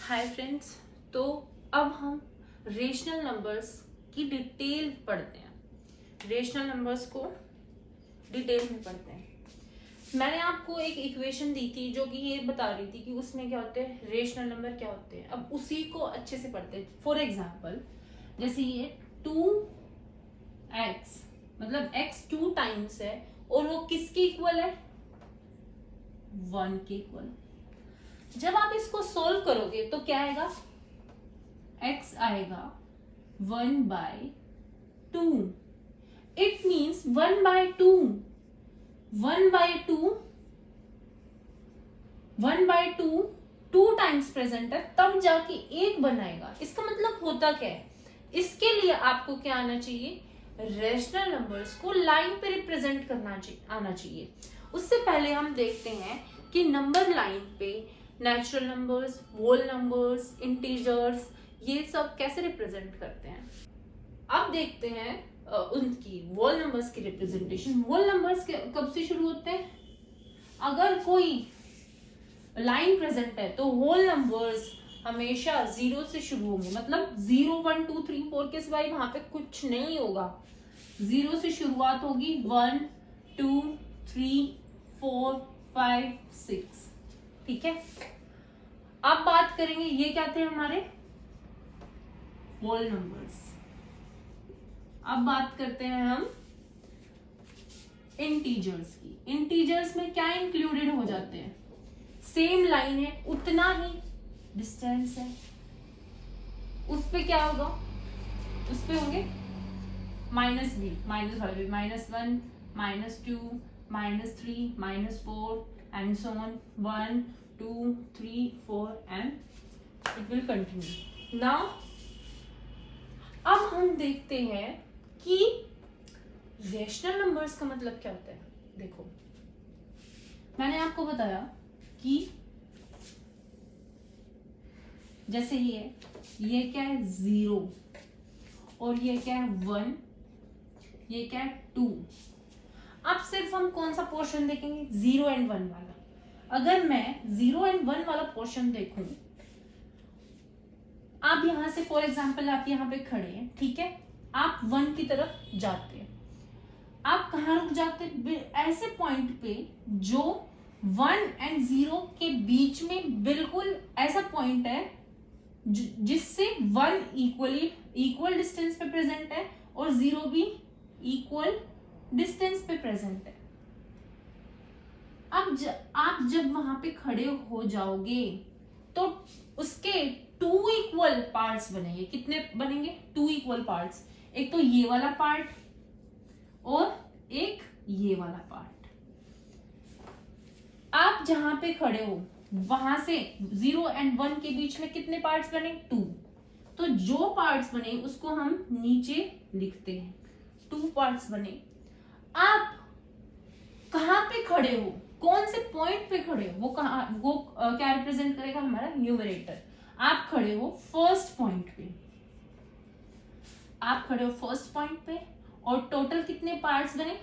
Hi friends, तो अब हम रेशनल नंबर्स की डिटेल पढ़ते हैं। रेशनल नंबर्स को डिटेल में पढ़ते हैं। मैंने आपको एक इक्वेशन दी थी जो कि ये बता रही थी कि उसमें क्या होते हैं, रेशनल नंबर क्या होते हैं। अब उसी को अच्छे से पढ़ते हैं। फॉर एग्जाम्पल, जैसे ये 2x मतलब x 2 टाइम्स है और वो किसके इक्वल है, 1 के इक्वल। जब आप इसको सोल्व करोगे तो क्या आएगा, x आएगा 1/2। इट मीन्स 1/2 2 टाइम्स प्रेजेंट है, तब जाके एक बनाएगा। इसका मतलब होता क्या है, इसके लिए आपको क्या आना चाहिए, रेशनल नंबर्स को लाइन पे रिप्रेजेंट आना चाहिए। उससे पहले हम देखते हैं कि नंबर लाइन पे natural numbers, whole numbers, integers, ये सब कैसे रिप्रेजेंट करते हैं। अब देखते हैं उनकी होल नंबर्स की रिप्रेजेंटेशन। होल नंबर्स कब से शुरू होते हैं, अगर कोई लाइन प्रेजेंट है तो होल नंबर्स हमेशा 0 से शुरू होंगे। मतलब 0 1 2 3 4 के सिवाय वहां पे कुछ नहीं होगा। 0 से शुरुआत होगी, 1 2 3 4 5 6। ठीक है, अब बात करेंगे, ये क्या थे हमारे होल नंबर्स। अब बात करते हैं हम इंटीजर्स की। इंटीजर्स में क्या इंक्लूडेड हो जाते हैं, सेम लाइन है, उतना ही डिस्टेंस है, उस पे क्या होगा, उस पे होंगे माइनस भी, -1 -2 -3 -4 and so on, 1 2 3 4 and it will continue. Now अब हम देखते हैं कि रेशनल नंबर्स का मतलब क्या होता है। देखो, मैंने आपको बताया कि जैसे ये क्या है 0 और ये क्या है 1, ये क्या है 2। अब सिर्फ हम कौन सा पोर्शन देखेंगे, 0 एंड 1 वाला। अगर मैं 0 एंड 1 वाला पोर्शन देखूं, आप यहां से फॉर एग्जाम्पल आप यहां पे खड़े हैं, ठीक है, आप 1 की तरफ जाते हैं। आप कहां रुक जाते हैं, ऐसे पॉइंट पे जो 1 एंड 0 के बीच में बिल्कुल ऐसा पॉइंट है जिससे 1 इक्वल डिस्टेंस पे प्रेजेंट है और 0 भी इक्वल डिस्टेंस पे प्रेजेंट है। अब आप जब वहां पे खड़े हो जाओगे तो उसके 2 इक्वल पार्ट्स बनेंगे। कितने बनेंगे, 2 इक्वल पार्ट्स। एक तो ये वाला पार्ट और एक ये वाला पार्ट। आप जहां पे खड़े हो वहां से 0 एंड 1 के बीच में कितने पार्ट्स बने, 2। तो जो पार्ट्स बने उसको हम नीचे लिखते हैं, 2 पार्ट्स बने। आप कहां पे खड़े हो, कौन से पॉइंट पे खड़े हो, वो क्या रिप्रेजेंट करेगा, हमारा न्यूमरेटर। आप खड़े हो फर्स्ट पॉइंट पे, आप खड़े हो फर्स्ट पॉइंट पे और टोटल कितने पार्ट्स बने,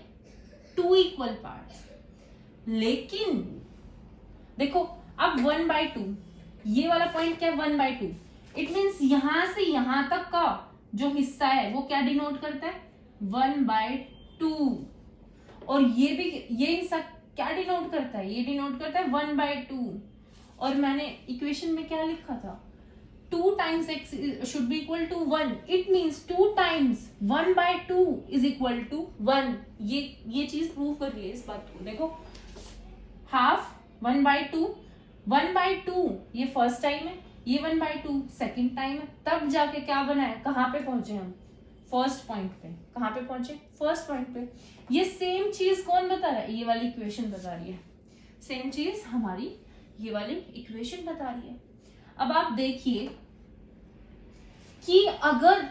2 इक्वल पार्ट्स। लेकिन देखो अब 1/2, ये वाला पॉइंट क्या है, 1/2। इट मीन्स यहां से यहां तक का जो हिस्सा है वो क्या डिनोट करता है, 1/2। और ये हिस्सा क्या डिनोट करता है, ये डिनोट करता है 1/2। और मैंने इक्वेशन में क्या लिखा था, 2 times x should be equal to 1. It means 2 times 1/2 is equal to 1. ये चीज प्रूव कर रही है इस बात को। देखो, हाफ 1/2, 1/2 ये फर्स्ट टाइम है, ये 1/2 सेकेंड टाइम है, तब जाके क्या बना है, कहां पे पहुंचे हम, फर्स्ट पॉइंट पे। कहां पे पहुंचे, फर्स्ट पॉइंट पे। ये सेम चीज कौन बता रहा है, ये वाली इक्वेशन बता रही है। सेम चीज हमारी ये वाली इक्वेशन बता रही है। अब आप देखिए कि अगर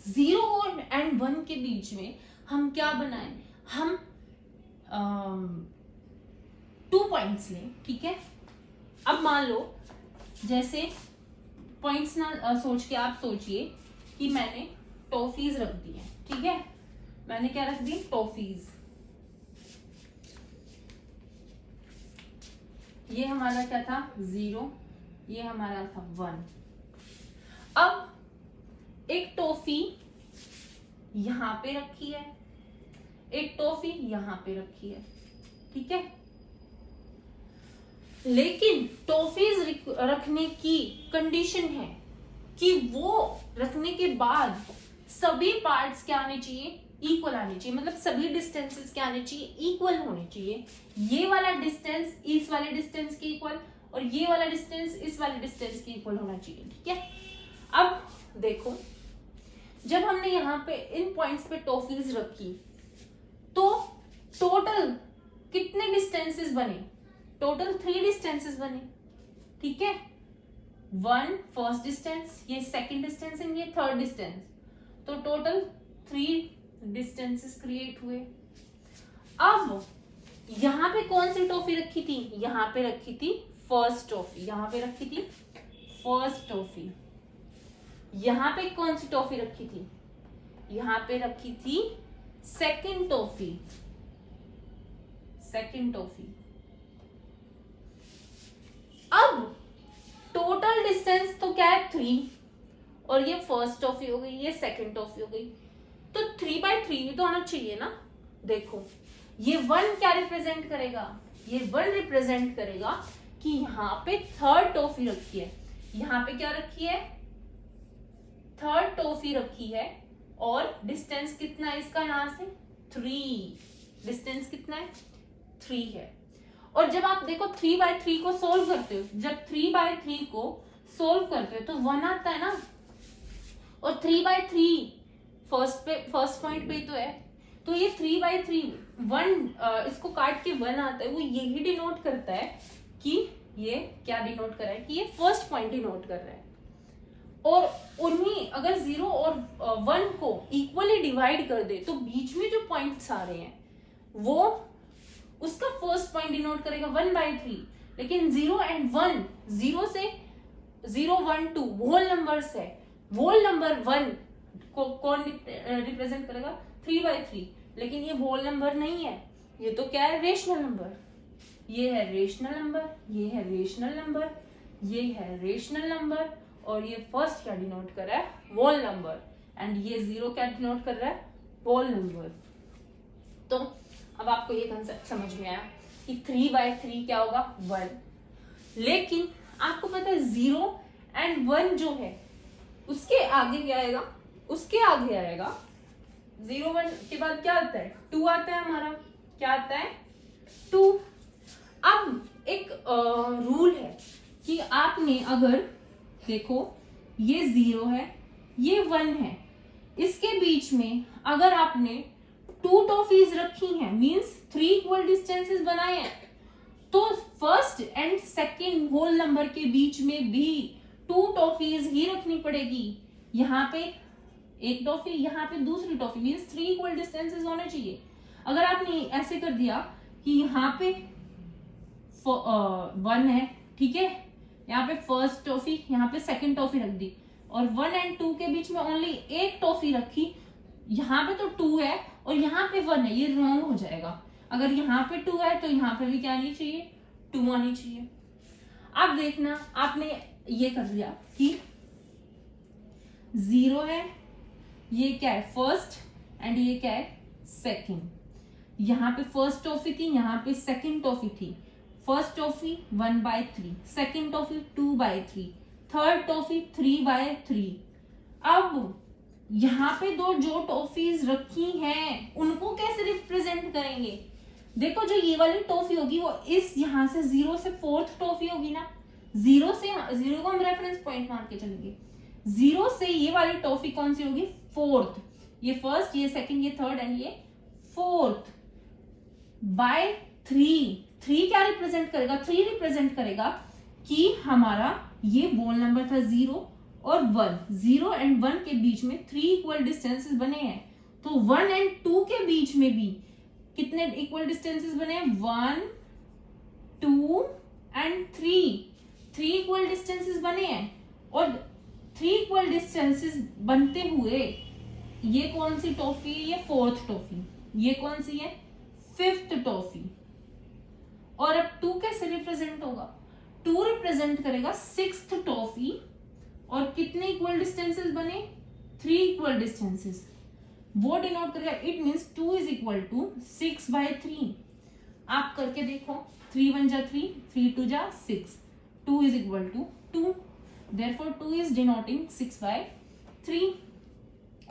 0 एंड 1 के बीच में हम क्या बनाएं, हम 2 पॉइंट्स लें, ठीक है। अब मान लो जैसे पॉइंट्स ना सोच के आप सोचिए कि मैंने टॉफीज रख दी है, ठीक है। मैंने क्या रख दी, टॉफीज। ये हमारा क्या था, 0 ये हमारा था 1। अब एक टॉफी यहां पे रखी है, एक टॉफी यहां पे रखी है, ठीक है। लेकिन टॉफीज रखने की कंडीशन है कि वो रखने के बाद सभी पार्ट्स क्या आने चाहिए, इक्वल आने चाहिए, मतलब सभी डिस्टेंसेस क्या आने चाहिए, इक्वल होने चाहिए। ये वाला डिस्टेंस इस वाले डिस्टेंस के इक्वल और ये वाला डिस्टेंस इस वाले डिस्टेंस के इक्वल होना चाहिए, ठीक है। अब देखो, जब हमने यहाँ पे इन पॉइंट्स पे टॉफीज रखी तो टोटल कितने डिस्टेंसेस बने, टोटल 3 डिस्टेंसेस बने, ठीक है। 1 फर्स्ट डिस्टेंस, ये सेकंड डिस्टेंस एंड ये थर्ड डिस्टेंस, तो टोटल 3 डिस्टेंसेस क्रिएट हुए। अब यहां पे कौन सी टॉफी रखी थी, यहां पे रखी थी फर्स्ट टॉफी, यहां पे रखी थी फर्स्ट टॉफी। यहां पे कौन सी टॉफी रखी थी, यहां पे रखी थी सेकंड टॉफी, सेकंड टॉफी। अब टोटल डिस्टेंस तो क्या है 3, और ये फर्स्ट टॉफी हो गई, ये सेकंड टॉफी हो गई, तो 3/3 तो आना चाहिए ना। देखो ये 1 क्या रिप्रेजेंट करेगा, ये 1 रिप्रेजेंट करेगा कि यहाँ पे थर्ड टॉफी रखी है, यहाँ पे क्या रखी है, थर्ड टॉफी रखी है, और डिस्टेंस कितना है इसका, यहां से 3, डिस्टेंस कितना है 3 है। और जब आप देखो 3/3 को सोल्व करते हो, जब 3/3 को सोल्व करते हो तो 1 आता है ना, और 3/3 फर्स्ट पॉइंट पे तो है, तो ये 3/3 1 इसको काट के 1 आता है, वो यही डिनोट करता है कि ये क्या डिनोट कर रहा है, कि ये फर्स्ट पॉइंट डिनोट कर रहा है। और उन्हीं अगर 0 और 1 को इक्वली डिवाइड कर दे तो बीच में जो पॉइंट्स आ रहे हैं वो उसका फर्स्ट पॉइंट डिनोट करेगा 1/3। लेकिन 0 एंड 1, 0 से 0, 1, 2 होल नंबर्स है, होल नंबर 1 को कौन रिप्रेजेंट करेगा 3/3, लेकिन ये होल नंबर नहीं है, ये तो क्या है, रेशनल नंबर। ये है रेशनल नंबर, ये है रेशनल नंबर, ये है रेशनल नंबर, और ये फर्स्ट क्या डिनोट कर रहा है, होल नंबर, एंड ये 0 क्या डिनोट कर रहा है, होल नंबर। तो अब आपको ये कंसेप्ट समझ में आया कि 3/3 क्या होगा, 1। लेकिन आपको पता है 0 एंड 1 जो है उसके आगे क्या आएगा, उसके आगे आएगा 0, 1 के बाद क्या आता है, 2 आता है हमारा, क्या आता है 2। अब एक रूल है कि आपने अगर देखो ये 0 है, ये 1 है, इसके बीच में अगर आपने 2 टॉफीज रखी हैं, मींस 3 इक्वल डिस्टेंसेस बनाए हैं, तो first and second whole number के बीच में भी 2 टॉफीज ही रखनी पड़ेगी। यहाँ पे एक टॉफी, यहाँ पे दूसरी टॉफी, मींस 3 इक्वल डिस्टेंसेस होने चाहिए। अगर आपने ऐसे कर दिया कि यहाँ पे 1 है, ठीक है, यहाँ पे फर्स्ट टॉफी, यहाँ पे सेकंड टॉफी रख दी, और 1 एंड 2 के बीच में ओनली एक टॉफी रखी, यहाँ पे तो 2 है और यहाँ पे 1 है, ये रॉन्ग हो जाएगा। अगर यहाँ पे 2 है तो यहाँ पे भी क्या आनी चाहिए, 2 आनी चाहिए। अब देखना, आपने ये कर दिया कि 0 है, ये क्या है फर्स्ट, एंड ये क्या है सेकंड। यहाँ पे फर्स्ट टॉफी थी, यहाँ पे सेकंड टॉफी थी। First toffee 1/3, second toffee 2/3, third toffee 3/3। अब यहाँ पे जो टॉफीज रखी हैं उनको कैसे रिप्रेजेंट करेंगे, देखो जो ये वाली टॉफी होगी वो इस यहाँ से 0 से 4th टॉफी होगी ना, 0 को हम रेफरेंस पॉइंट मान के चलेंगे, 0 से ये वाली टॉफी कौन सी होगी, 4th, ये फर्स्ट, ये सेकंड, ये थर्ड, एंड ये 4th बाय 3 क्या रिप्रेजेंट करेगा, 3 रिप्रेजेंट करेगा कि हमारा ये बोल नंबर था 0 और 1, 0 एंड 1 के बीच में 3 इक्वल डिस्टेंसेस बने हैं, तो 1 एंड 2 के बीच में भी कितने इक्वल डिस्टेंसेस बने हैं, 1, 2 एंड 3 इक्वल डिस्टेंसेस बने हैं। और 3 इक्वल डिस्टेंसेस बनते हुए ये कौन सी टॉफी है, ये 4th टॉफी, ये कौन सी है 5th टॉफी। और अब 2 कैसे रिप्रेजेंट होगा, 2 रिप्रेजेंट करेगा 6th टॉफी, और कितने इक्वल डिस्टेंसेस बने, 3 इक्वल डिस्टेंसेस, वो डिनोट करेगा। It means 2 is equal to 6/3। आप करके देखो, 3 1 जा 3, 3 2 जा 6, 2 इज इक्वल टू 2, देयरफॉर 2 इज डिनोटिंग 6/3।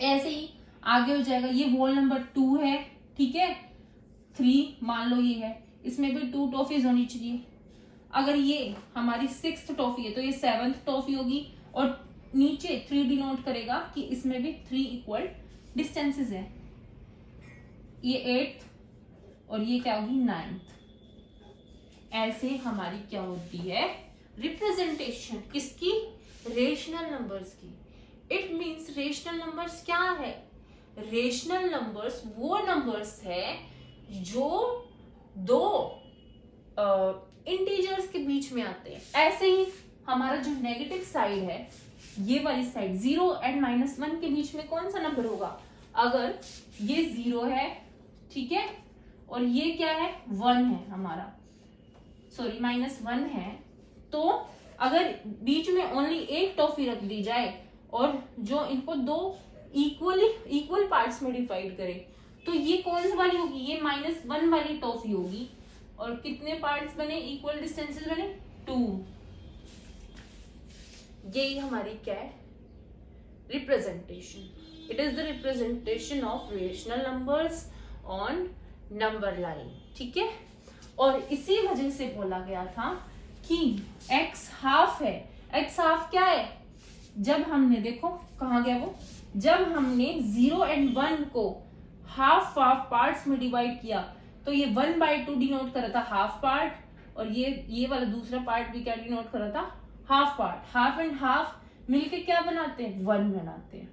ऐसे ही आगे हो जाएगा, ये वॉल नंबर 2 है, ठीक है, 3 मान लो ये है, इसमें भी 2 टॉफीज होनी चाहिए। अगर ये हमारी 6th टॉफी है तो ये 7th टॉफी होगी, और नीचे 3 डिनोट करेगा कि इसमें भी 3 इक्वल डिस्टेंसेस है। ये 8th और ये क्या होगी 9th। ऐसे हमारी क्या होती है रिप्रेजेंटेशन किसकी, रेशनल नंबर्स की। इट मींस रेशनल नंबर्स क्या है, रेशनल नंबर्स वो नंबर्स है जो दो इंटीजर्स के बीच में आते हैं। ऐसे ही हमारा जो नेगेटिव साइड है, ये वाली साइड 0 एंड -1 के बीच में कौन सा नंबर होगा, अगर ये 0 है, ठीक है, और ये क्या है 1 है हमारा, सॉरी -1 है, तो अगर बीच में ओनली एक टॉफी रख दी जाए और जो इनको दो इक्वल पार्ट्स में डिवाइड करे, तो ये कौन सी वाली होगी, ये -1 वाली टॉफी होगी। और कितने पार्ट्स बने, इक्वल डिस्टेंसेस बने 2। यही हमारी क्या है representation. It is the representation of rational numbers on number line, ठीक है। और इसी वजह से बोला गया था कि x हाफ है। x हाफ क्या है, जब हमने देखो कहाँ गया वो, जब हमने 0 एंड 1 को हाफ पार्ट्स में डिवाइड किया तो ये 1/2 डिनोट कर रहा था हाफ पार्ट, और ये वाला दूसरा पार्ट भी क्या डिनोट कर रहा था half part. Half and half मिलके क्या बनाते हैं 1 बनाते हैं।